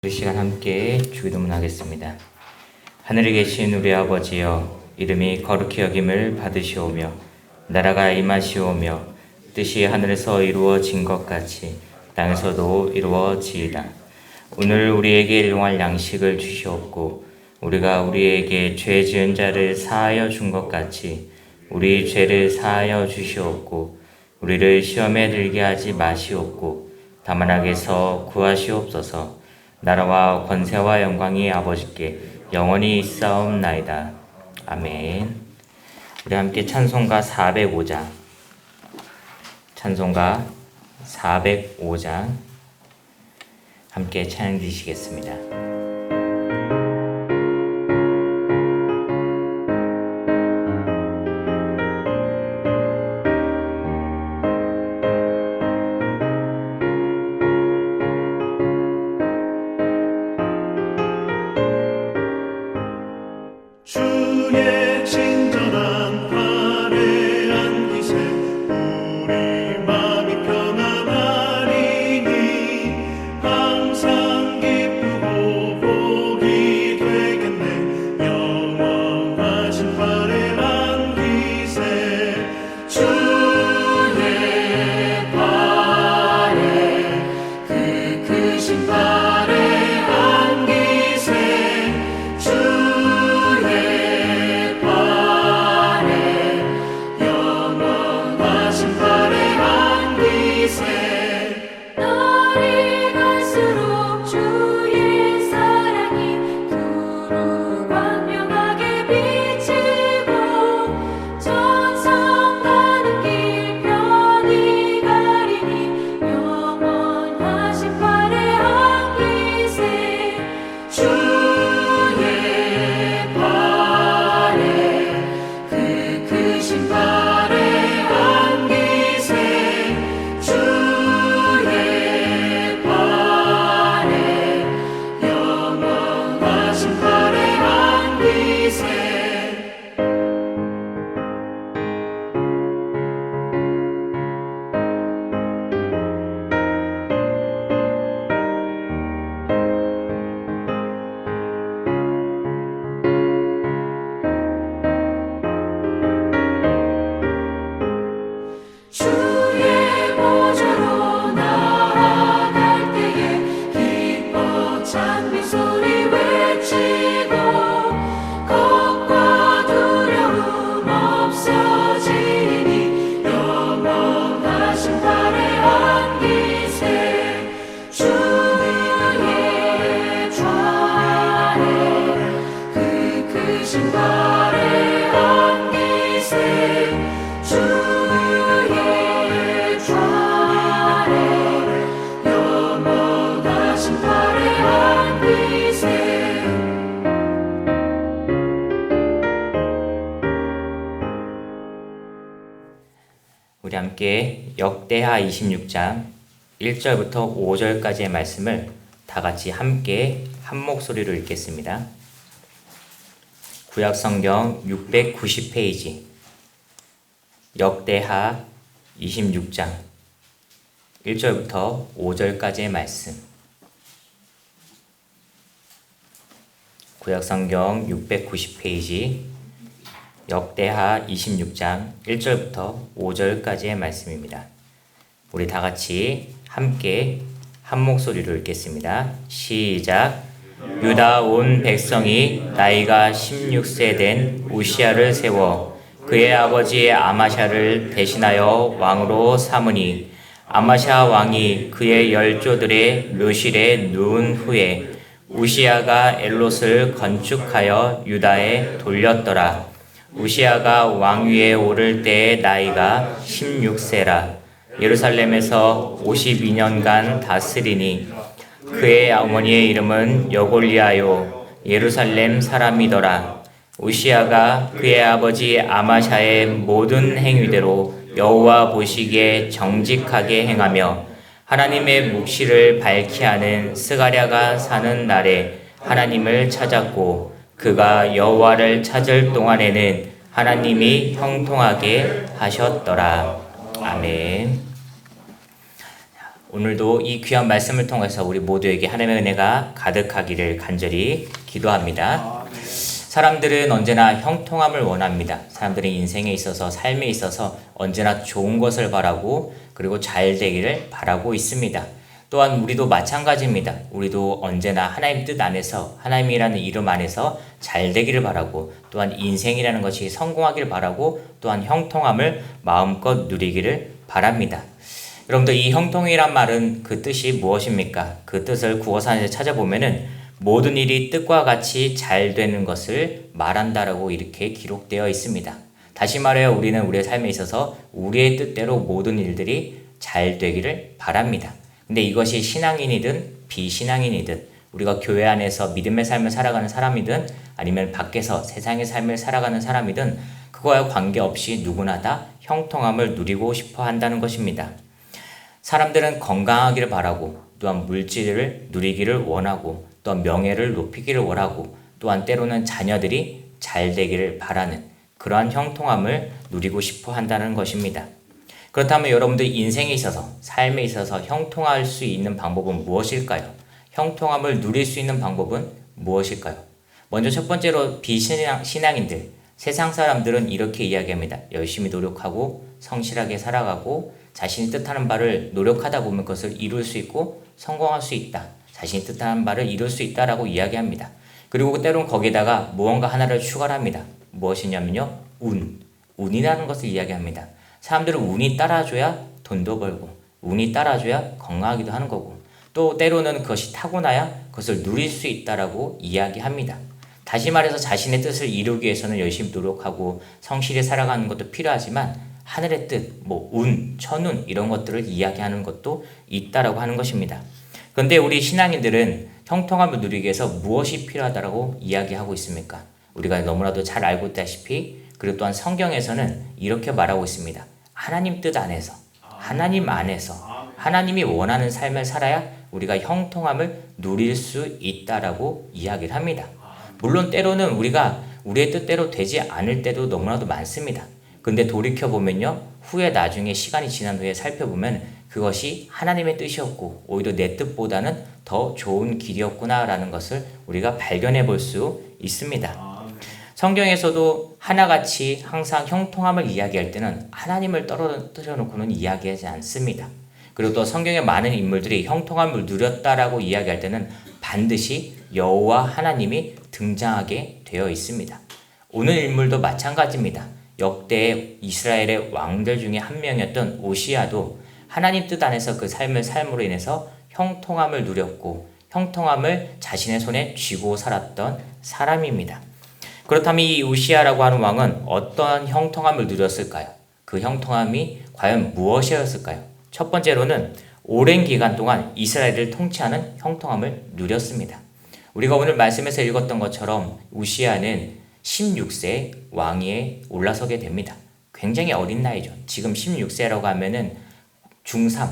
이 시간 함께 주기도문 하겠습니다. 하늘에 계신 우리 아버지여, 이름이 거룩히 여김을 받으시오며 나라가 임하시오며 뜻이 하늘에서 이루어진 것 같이 땅에서도 이루어지이다. 오늘 우리에게 일용할 양식을 주시옵고 우리가 우리에게 죄 지은 자를 사하여 준 것 같이 우리 죄를 사하여 주시옵고 우리를 시험에 들게 하지 마시옵고 다만 악에서 구하시옵소서. 나라와 권세와 영광이 아버지께 영원히 있사옵나이다. 아멘. 우리 함께 찬송가 405장 함께 찬양 드리시겠습니다. 주의 친절한 화려한 기세 우리 마음이 평안하리니 항상 기쁘고 복이 되겠네. 영원하신 화려한 기세 주의 발에 그 크신 화려한 기세 날이 갈수록 주의 사랑이 두루 광명하게 비치고 천상 가는 길 편히 가리니 영원하신 화려한 기세 주의 발에 그 크신 화려한 기세 주의 발에 영원하신 화려한 기세 주의 보좌로 나아갈 때에 기뻐 찬미 소리 외치고 겁과 두려움 없어지니 영원하신 화려한 기세 주의 좌에 그 크신 화려한 기세 주의 좌에 영원하신 화려한 기세 우리 함께 역대하 26장 1절부터 5절까지의 말씀을 다 같이 함께 한 목소리로 읽겠습니다. 구약성경 690페이지 역대하 26장 1절부터 5절까지의 말씀. 구약성경 690페이지 역대하 26장 1절부터 5절까지의 말씀입니다. 우리 다 같이 함께 한 목소리로 읽겠습니다. 시작. 유다 온 백성이 나이가 16세 된 우시야를 세워 그의 아버지 아마샤를 대신하여 왕으로 삼으니 아마샤 왕이 그의 열조들의 묘실에 누운 후에 우시야가 엘롯을 건축하여 유다에 돌렸더라. 우시야가 왕위에 오를 때의 나이가 16세라. 예루살렘에서 52년간 다스리니 그의 어머니의 이름은 여골리아요 예루살렘 사람이더라. 우시야가 그의 아버지 아마샤의 모든 행위대로 여호와 보시기에 정직하게 행하며 하나님의 묵시를 밝히 하는 스가랴가 사는 날에 하나님을 찾았고 그가 여호와를 찾을 동안에는 하나님이 형통하게 하셨더라. 아멘. 오늘도 이 귀한 말씀을 통해서 우리 모두에게 하나님의 은혜가 가득하기를 간절히 기도합니다. 사람들은 언제나 형통함을 원합니다. 사람들은 인생에 있어서 삶에 있어서 언제나 좋은 것을 바라고 그리고 잘 되기를 바라고 있습니다. 또한 우리도 마찬가지입니다. 우리도 언제나 하나님 뜻 안에서 하나님이라는 이름 안에서 잘 되기를 바라고 또한 인생이라는 것이 성공하기를 바라고 또한 형통함을 마음껏 누리기를 바랍니다. 여러분들 이 형통이란 말은 그 뜻이 무엇입니까? 그 뜻을 구어사전에서 찾아보면은 모든 일이 뜻과 같이 잘 되는 것을 말한다라고 이렇게 기록되어 있습니다. 다시 말해요. 우리는 우리의 삶에 있어서 우리의 뜻대로 모든 일들이 잘 되기를 바랍니다. 근데 이것이 신앙인이든 비신앙인이든 우리가 교회 안에서 믿음의 삶을 살아가는 사람이든 아니면 밖에서 세상의 삶을 살아가는 사람이든 그거와 관계없이 누구나 다 형통함을 누리고 싶어 한다는 것입니다. 사람들은 건강하기를 바라고 또한 물질을 누리기를 원하고 또한 명예를 높이기를 원하고 또한 때로는 자녀들이 잘 되기를 바라는 그러한 형통함을 누리고 싶어 한다는 것입니다. 그렇다면 여러분들 인생에 있어서 삶에 있어서 형통할 수 있는 방법은 무엇일까요? 형통함을 누릴 수 있는 방법은 무엇일까요? 먼저 첫 번째로 비신앙인들, 세상 사람들은 이렇게 이야기합니다. 열심히 노력하고 성실하게 살아가고 자신이 뜻하는 바를 노력하다 보면 그것을 이룰 수 있고 성공할 수 있다. 자신이 뜻하는 바를 이룰 수 있다라고 이야기합니다. 그리고 때론 거기에다가 무언가 하나를 추가를 합니다. 무엇이냐면요. 운이라는 것을 이야기합니다. 사람들은 운이 따라줘야 돈도 벌고 운이 따라줘야 건강하기도 하는 거고 또 때로는 그것이 타고나야 그것을 누릴 수 있다라고 이야기합니다. 다시 말해서 자신의 뜻을 이루기 위해서는 열심히 노력하고 성실히 살아가는 것도 필요하지만 하늘의 뜻, 운, 천운 이런 것들을 이야기하는 것도 있다라고 하는 것입니다. 그런데 우리 신앙인들은 형통함을 누리기 위해서 무엇이 필요하다라고 이야기하고 있습니까? 우리가 너무나도 잘 알고 있다시피 그리고 또한 성경에서는 이렇게 말하고 있습니다. 하나님 뜻 안에서, 하나님 안에서, 하나님이 원하는 삶을 살아야 우리가 형통함을 누릴 수 있다라고 이야기를 합니다. 물론 때로는 우리가 우리의 뜻대로 되지 않을 때도 너무나도 많습니다. 근데 돌이켜보면요. 후에 나중에 시간이 지난 후에 살펴보면 그것이 하나님의 뜻이었고 오히려 내 뜻보다는 더 좋은 길이었구나라는 것을 우리가 발견해 볼 수 있습니다. 성경에서도 하나같이 항상 형통함을 이야기할 때는 하나님을 떨어뜨려 놓고는 이야기하지 않습니다. 그리고 또 성경의 많은 인물들이 형통함을 누렸다라고 이야기할 때는 반드시 여호와 하나님이 등장하게 되어 있습니다. 오늘 인물도 마찬가지입니다. 역대 이스라엘의 왕들 중에 한 명이었던 오시아도 하나님 뜻 안에서 그 삶을 삶으로 인해서 형통함을 누렸고 형통함을 자신의 손에 쥐고 살았던 사람입니다. 그렇다면 이 우시아라고 하는 왕은 어떠한 형통함을 누렸을까요? 그 형통함이 과연 무엇이었을까요? 첫 번째로는 오랜 기간 동안 이스라엘을 통치하는 형통함을 누렸습니다. 우리가 오늘 말씀에서 읽었던 것처럼 우시아는 16세 왕위에 올라서게 됩니다. 굉장히 어린 나이죠. 지금 16세라고 하면은 중3,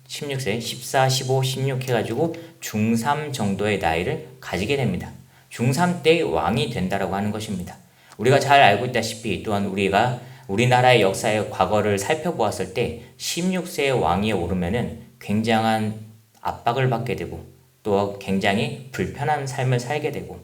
16세, 14, 15, 16 해가지고 중3 정도의 나이를 가지게 됩니다. 중3 때 왕이 된다라고 하는 것입니다. 우리가 잘 알고 있다시피 또한 우리가 우리나라의 역사의 과거를 살펴보았을 때 16세의 왕위에 오르면은 굉장한 압박을 받게 되고 또 굉장히 불편한 삶을 살게 되고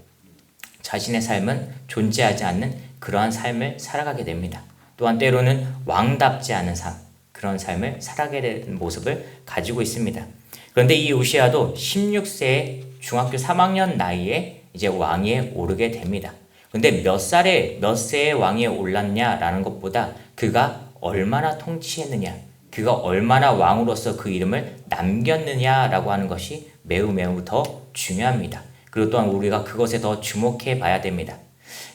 자신의 삶은 존재하지 않는 그러한 삶을 살아가게 됩니다. 또한 때로는 왕답지 않은 삶, 그런 삶을 살아가게 되는 모습을 가지고 있습니다. 그런데 이 우시아도 16세 중학교 3학년 나이에 이제 왕위에 오르게 됩니다. 근데 몇 세의 왕위에 올랐냐라는 것보다 그가 얼마나 통치했느냐, 그가 얼마나 왕으로서 그 이름을 남겼느냐라고 하는 것이 매우 더 중요합니다. 그리고 또한 우리가 그것에 더 주목해 봐야 됩니다.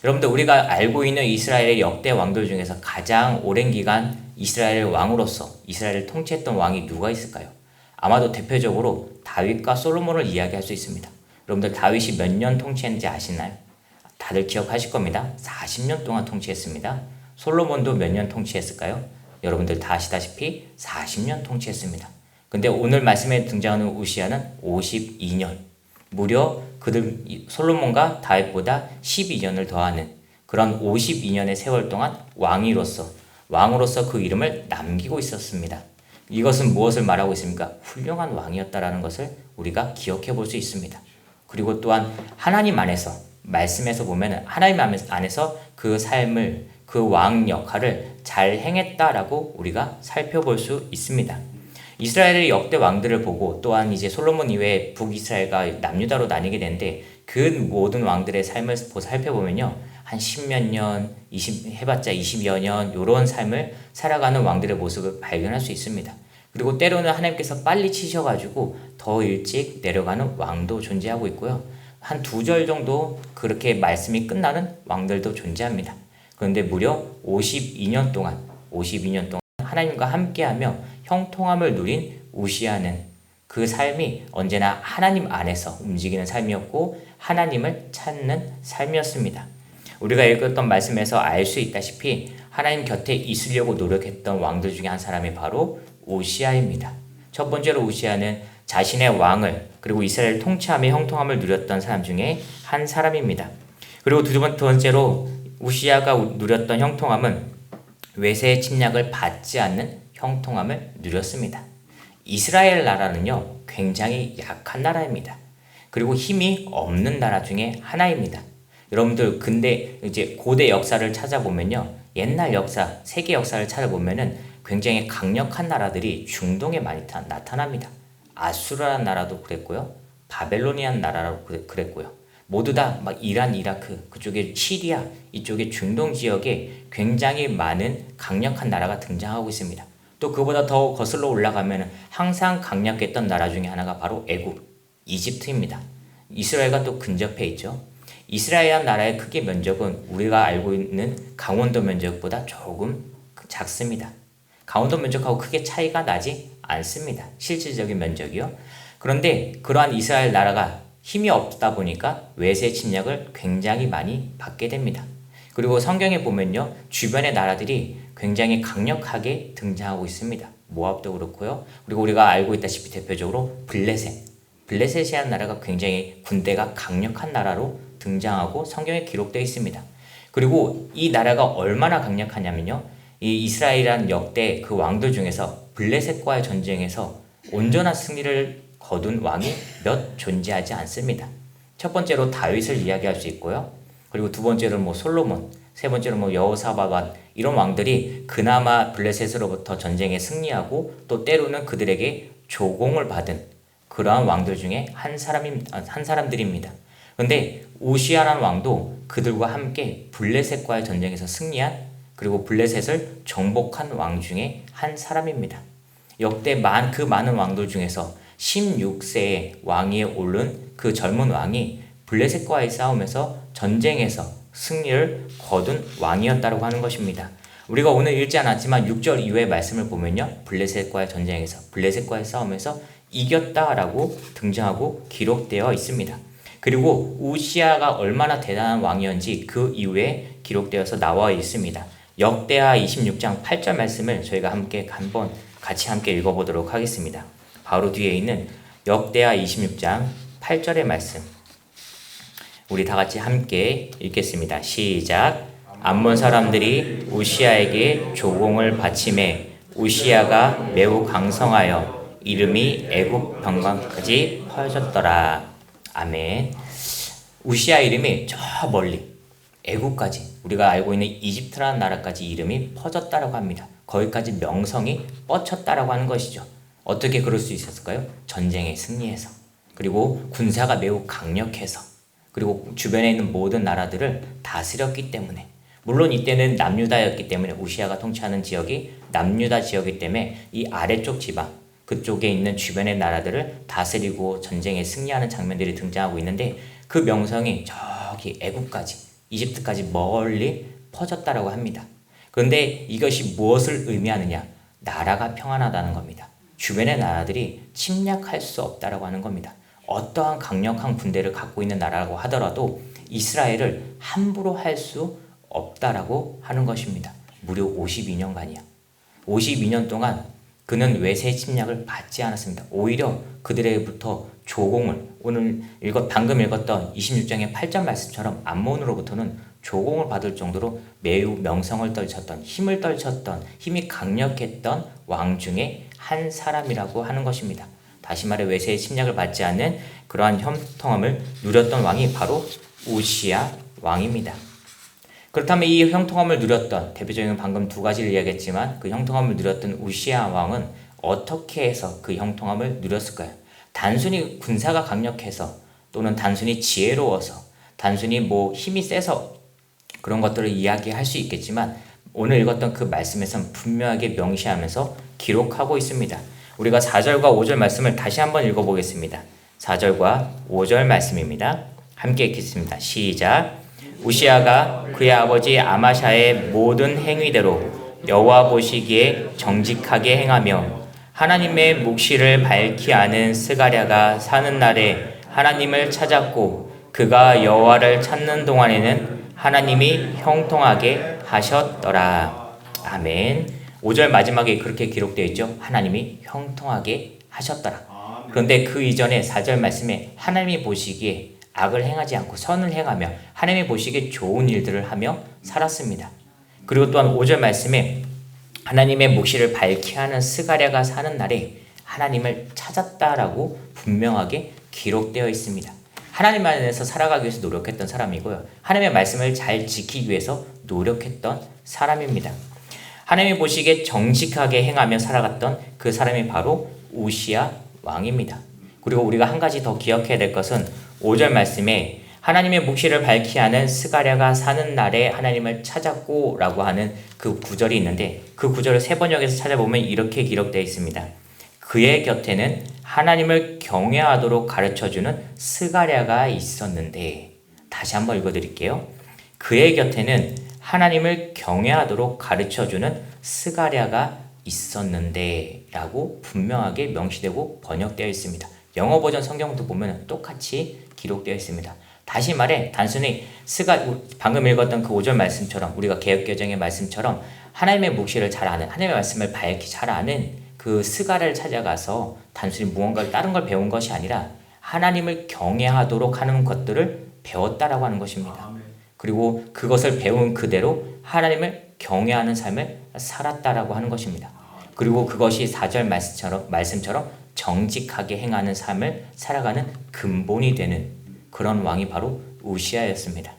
여러분들 우리가 알고 있는 이스라엘의 역대 왕들 중에서 가장 오랜 기간 이스라엘 왕으로서 이스라엘을 통치했던 왕이 누가 있을까요? 아마도 대표적으로 다윗과 솔로몬을 이야기할 수 있습니다. 여러분들 다윗이 몇 년 통치했는지 아시나요? 다들 기억하실 겁니다. 40년 동안 통치했습니다. 솔로몬도 몇 년 통치했을까요? 여러분들 다 아시다시피 40년 통치했습니다. 근데 오늘 말씀에 등장하는 우시아는 52년, 무려 그들 솔로몬과 다윗보다 12년을 더하는 그런 52년의 세월 동안 왕으로서 그 이름을 남기고 있었습니다. 이것은 무엇을 말하고 있습니까? 훌륭한 왕이었다라는 것을 우리가 기억해 볼 수 있습니다. 그리고 또한 하나님 안에서 말씀에서 보면 하나님 안에서 그 삶을 그 왕 역할을 잘 행했다라고 우리가 살펴볼 수 있습니다. 이스라엘의 역대 왕들을 보고 또한 이제 솔로몬 이외에 북이스라엘과 남유다로 나뉘게 되는데 그 모든 왕들의 삶을 살펴보면요. 한 10몇 년, 해봤자 20여 년 이런 삶을 살아가는 왕들의 모습을 발견할 수 있습니다. 그리고 때로는 하나님께서 빨리 치셔가지고 더 일찍 내려가는 왕도 존재하고 있고요. 한 2절 정도 그렇게 말씀이 끝나는 왕들도 존재합니다. 그런데 무려 52년 동안 하나님과 함께하며 형통함을 누린 우시아는 그 삶이 언제나 하나님 안에서 움직이는 삶이었고 하나님을 찾는 삶이었습니다. 우리가 읽었던 말씀에서 알 수 있다시피 하나님 곁에 있으려고 노력했던 왕들 중에 한 사람이 바로 우시아입니다. 첫 번째로 우시아는 자신의 왕을 그리고 이스라엘 통치함의 형통함을 누렸던 사람 중에 한 사람입니다. 그리고 두 번째로 우시아가 누렸던 형통함은 외세의 침략을 받지 않는 형통함을 누렸습니다. 이스라엘 나라는요 굉장히 약한 나라입니다. 그리고 힘이 없는 나라 중에 하나입니다. 여러분들 근데 이제 고대 역사를 찾아보면요 옛날 역사 세계 역사를 찾아보면은 굉장히 강력한 나라들이 중동에 많이 나타납니다. 아수르라는 나라도 그랬고요, 바벨로니안 나라도 그랬고요. 모두 다 막 이란, 이라크, 그쪽에 시리아, 이쪽에 중동 지역에 굉장히 많은 강력한 나라가 등장하고 있습니다. 또 그보다 더 거슬러 올라가면 항상 강력했던 나라 중에 하나가 바로 애굽, 이집트입니다. 이스라엘과 또 근접해 있죠. 이스라엘 나라의 크기 면적은 우리가 알고 있는 강원도 면적보다 조금 작습니다. 강원도 면적하고 크게 차이가 나지 않습니다. 실질적인 면적이요. 그런데 그러한 이스라엘 나라가 힘이 없다 보니까 외세 침략을 굉장히 많이 받게 됩니다. 그리고 성경에 보면요 주변의 나라들이 굉장히 강력하게 등장하고 있습니다. 모압도 그렇고요. 그리고 우리가 알고 있다시피 대표적으로 블레셋이라는 나라가 굉장히 군대가 강력한 나라로 등장하고 성경에 기록되어 있습니다. 그리고 이 나라가 얼마나 강력하냐면요 이 이스라엘이라는 역대 그 왕들 중에서 블레셋과의 전쟁에서 온전한 승리를 거둔 왕이 몇 존재하지 않습니다. 첫 번째로 다윗을 이야기할 수 있고요. 그리고 두 번째로 솔로몬, 세 번째로 여호사밧 이런 왕들이 그나마 블레셋으로부터 전쟁에 승리하고 또 때로는 그들에게 조공을 받은 그러한 왕들 중에 한 사람들입니다. 그런데 우시아라는 왕도 그들과 함께 블레셋과의 전쟁에서 승리한 그리고 블레셋을 정복한 왕 중에 한 사람입니다. 역대 그 많은 왕들 중에서 16세에 왕위에 오른 그 젊은 왕이 블레셋과의 싸움에서 전쟁에서 승리를 거둔 왕이었다고 하는 것입니다. 우리가 오늘 읽지 않았지만 6절 이후의 말씀을 보면요. 블레셋과의 전쟁에서 블레셋과의 싸움에서 이겼다라고 등장하고 기록되어 있습니다. 그리고 우시아가 얼마나 대단한 왕이었는지 그 이후에 기록되어서 나와 있습니다. 역대하 26장 8절 말씀을 저희가 같이 함께 읽어보도록 하겠습니다. 바로 뒤에 있는 역대하 26장 8절의 말씀 우리 다 같이 함께 읽겠습니다. 시작. 암몬 사람들이 우시아에게 조공을 바치매 우시아가 매우 강성하여 이름이 애굽 변방까지 퍼졌더라. 아멘. 우시아 이름이 저 멀리 애굽까지 우리가 알고 있는 이집트라는 나라까지 이름이 퍼졌다라고 합니다. 거기까지 명성이 뻗쳤다라고 하는 것이죠. 어떻게 그럴 수 있었을까요? 전쟁에 승리해서 그리고 군사가 매우 강력해서 그리고 주변에 있는 모든 나라들을 다스렸기 때문에 물론 이때는 남유다였기 때문에 우시아가 통치하는 지역이 남유다 지역이기 때문에 이 아래쪽 지방 그쪽에 있는 주변의 나라들을 다스리고 전쟁에 승리하는 장면들이 등장하고 있는데 그 명성이 저기 애굽까지 이집트까지 멀리 퍼졌다라고 합니다. 그런데 이것이 무엇을 의미하느냐? 나라가 평안하다는 겁니다. 주변의 나라들이 침략할 수 없다라고 하는 겁니다. 어떠한 강력한 군대를 갖고 있는 나라라고 하더라도 이스라엘을 함부로 할 수 없다라고 하는 것입니다. 무려 52년간이야. 52년 동안 그는 외세 침략을 받지 않았습니다. 오히려 그들에게부터 조공을 방금 읽었던 26장의 8절 말씀처럼 암몬으로부터는 조공을 받을 정도로 매우 명성을 떨쳤던 힘이 강력했던 왕 중에 한 사람이라고 하는 것입니다. 다시 말해 외세의 침략을 받지 않는 그러한 형통함을 누렸던 왕이 바로 우시야 왕입니다. 그렇다면 이 형통함을 누렸던, 대표적인 방금 두 가지를 이야기했지만 그 형통함을 누렸던 우시야 왕은 어떻게 해서 그 형통함을 누렸을까요? 단순히 군사가 강력해서, 또는 단순히 지혜로워서, 단순히 힘이 세서 그런 것들을 이야기할 수 있겠지만 오늘 읽었던 그 말씀에선 분명하게 명시하면서 기록하고 있습니다. 우리가 4절과 5절 말씀을 다시 한번 읽어보겠습니다. 4절과 5절 말씀입니다. 함께 읽겠습니다. 시작. 우시야가 그의 아버지 아마샤의 모든 행위대로 여호와 보시기에 정직하게 행하며 하나님의 묵시를 밝히 아는 스가랴가 사는 날에 하나님을 찾았고 그가 여호와를 찾는 동안에는 하나님이 형통하게 하셨더라. 아멘. 5절 마지막에 그렇게 기록되어 있죠. 하나님이 형통하게 하셨더라. 그런데 그 이전에 4절 말씀에 하나님이 보시기에 악을 행하지 않고 선을 행하며 하나님이 보시기에 좋은 일들을 하며 살았습니다. 그리고 또한 5절 말씀에 하나님의 묵시를 밝히 하는 스가랴가 사는 날에 하나님을 찾았다라고 분명하게 기록되어 있습니다. 하나님 안에서 살아가기 위해서 노력했던 사람이고요. 하나님의 말씀을 잘 지키기 위해서 노력했던 사람입니다. 하나님이 보시기에 정직하게 행하며 살아갔던 그 사람이 바로 우시야 왕입니다. 그리고 우리가 한 가지 더 기억해야 될 것은 5절 말씀에 하나님의 묵시를 밝히 하는 스가랴가 사는 날에 하나님을 찾았고 라고 하는 그 구절이 있는데 그 구절을 세 번역에서 찾아보면 이렇게 기록되어 있습니다. 그의 곁에는 하나님을 경외하도록 가르쳐주는 스가랴가 있었는데, 다시 한번 읽어드릴게요. 그의 곁에는 하나님을 경외하도록 가르쳐주는 스가랴가 있었는데 라고 분명하게 명시되고 번역되어 있습니다. 영어 버전 성경도 보면 똑같이 기록되어 있습니다. 다시 말해 단순히 방금 읽었던 그 5절 말씀처럼, 우리가 개역개정의 말씀처럼 하나님의 묵시를 잘 아는, 하나님의 말씀을 밝히 잘 아는 그 스가랴를 찾아가서 단순히 무언가를 다른 걸 배운 것이 아니라 하나님을 경외하도록 하는 것들을 배웠다라고 하는 것입니다. 그리고 그것을 배운 그대로 하나님을 경외하는 삶을 살았다라고 하는 것입니다. 그리고 그것이 4절 말씀처럼 정직하게 행하는 삶을 살아가는 근본이 되는 그런 왕이 바로 우시야였습니다.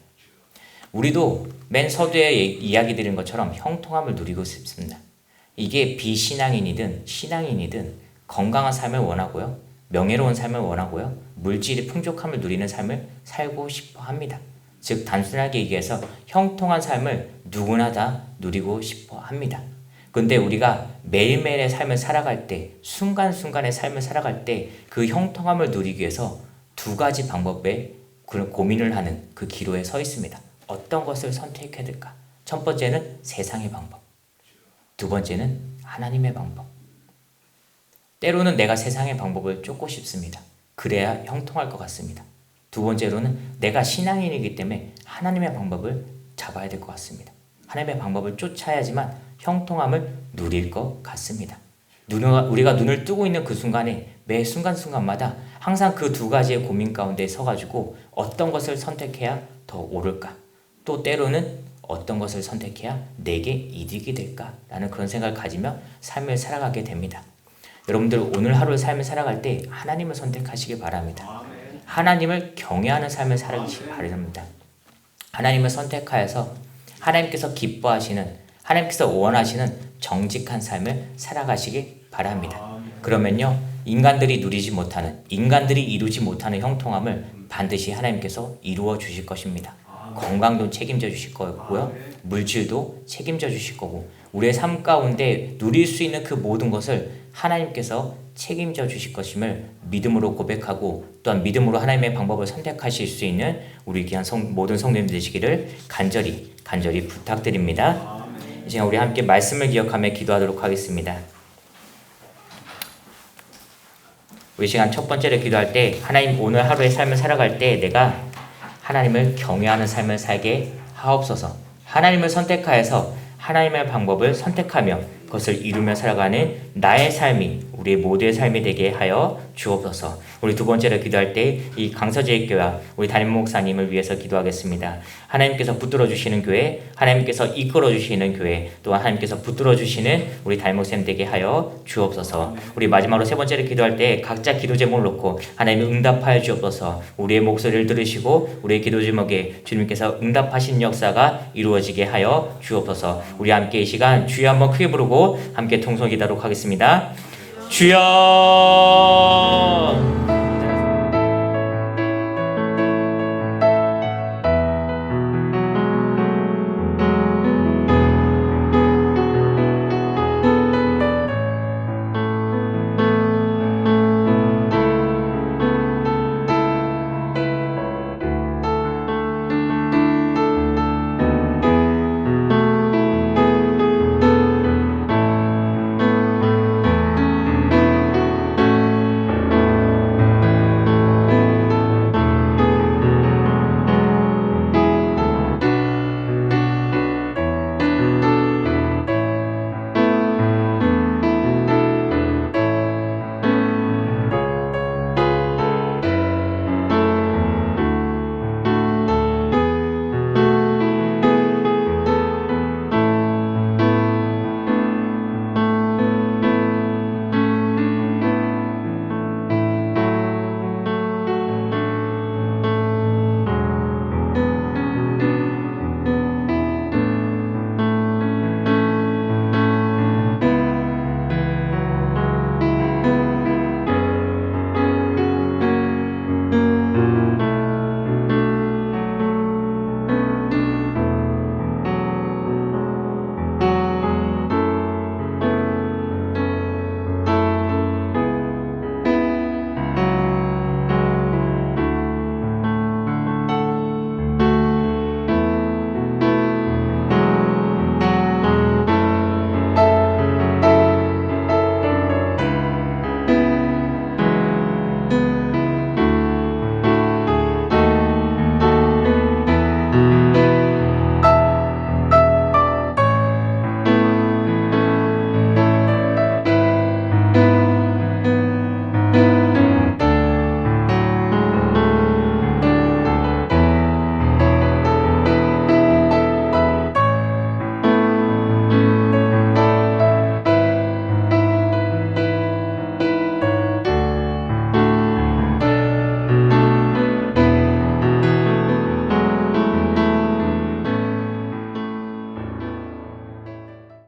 우리도 맨 서두에 이야기 드린 것처럼 형통함을 누리고 싶습니다. 이게 비신앙인이든 신앙인이든 건강한 삶을 원하고요. 명예로운 삶을 원하고요. 물질의 풍족함을 누리는 삶을 살고 싶어 합니다. 즉 단순하게 얘기해서 형통한 삶을 누구나 다 누리고 싶어 합니다. 그런데 우리가 매일매일의 삶을 살아갈 때, 순간순간의 삶을 살아갈 때 그 형통함을 누리기 위해서 두 가지 방법에 고민을 하는 그 기로에 서 있습니다. 어떤 것을 선택해야 될까? 첫 번째는 세상의 방법, 두 번째는 하나님의 방법. 때로는 내가 세상의 방법을 쫓고 싶습니다. 그래야 형통할 것 같습니다. 두 번째로는 내가 신앙인이기 때문에 하나님의 방법을 잡아야 될 것 같습니다. 하나님의 방법을 쫓아야지만 형통함을 누릴 것 같습니다. 우리가 눈을 뜨고 있는 그 순간에 매 순간순간마다 항상 그 두 가지의 고민 가운데 서가지고 어떤 것을 선택해야 더 옳을까? 또 때로는 어떤 것을 선택해야 내게 이득이 될까라는 그런 생각을 가지며 삶을 살아가게 됩니다. 여러분들 오늘 하루의 삶을 살아갈 때 하나님을 선택하시기 바랍니다. 하나님을 경외하는 삶을 살기 바랍니다. 하나님을 선택하여서 하나님께서 기뻐하시는, 하나님께서 원하시는 정직한 삶을 살아가시기 바랍니다. 그러면요, 인간들이 누리지 못하는, 인간들이 이루지 못하는 형통함을 반드시 하나님께서 이루어 주실 것입니다. 건강도 책임져 주실 거고요. 물질도 책임져 주실 거고, 우리의 삶 가운데 누릴 수 있는 그 모든 것을 하나님께서 책임져 주실 것임을 믿음으로 고백하고, 또한 믿음으로 하나님의 방법을 선택하실 수 있는 우리 귀한 모든 성도님들 되시기를 간절히 부탁드립니다. 이제 우리 함께 말씀을 기억하며 기도하도록 하겠습니다. 우리 시간 첫 번째로 기도할 때, 하나님 오늘 하루의 삶을 살아갈 때 내가 하나님을 경외하는 삶을 살게 하옵소서. 하나님을 선택하여서 하나님의 방법을 선택하며 그것을 이루며 살아가는 나의 삶이 우리 모두의 삶이 되게 하여 주옵소서. 우리 두 번째로 기도할 때 이 강서지의 교회와 우리 담임 목사님을 위해서 기도하겠습니다. 하나님께서 붙들어 주시는 교회, 하나님께서 이끌어 주시는 교회, 또한 하나님께서 붙들어 주시는 우리 담임 목사님 되게 하여 주옵소서. 우리 마지막으로 세 번째로 기도할 때 각자 기도 제목을 놓고 하나님 응답하여 주옵소서. 우리의 목소리를 들으시고 우리의 기도 제목에 주님께서 응답하신 역사가 이루어지게 하여 주옵소서. 우리 함께 이 시간 주여 한번 크게 부르고 함께 통성기도하도록 하겠습니다. 주여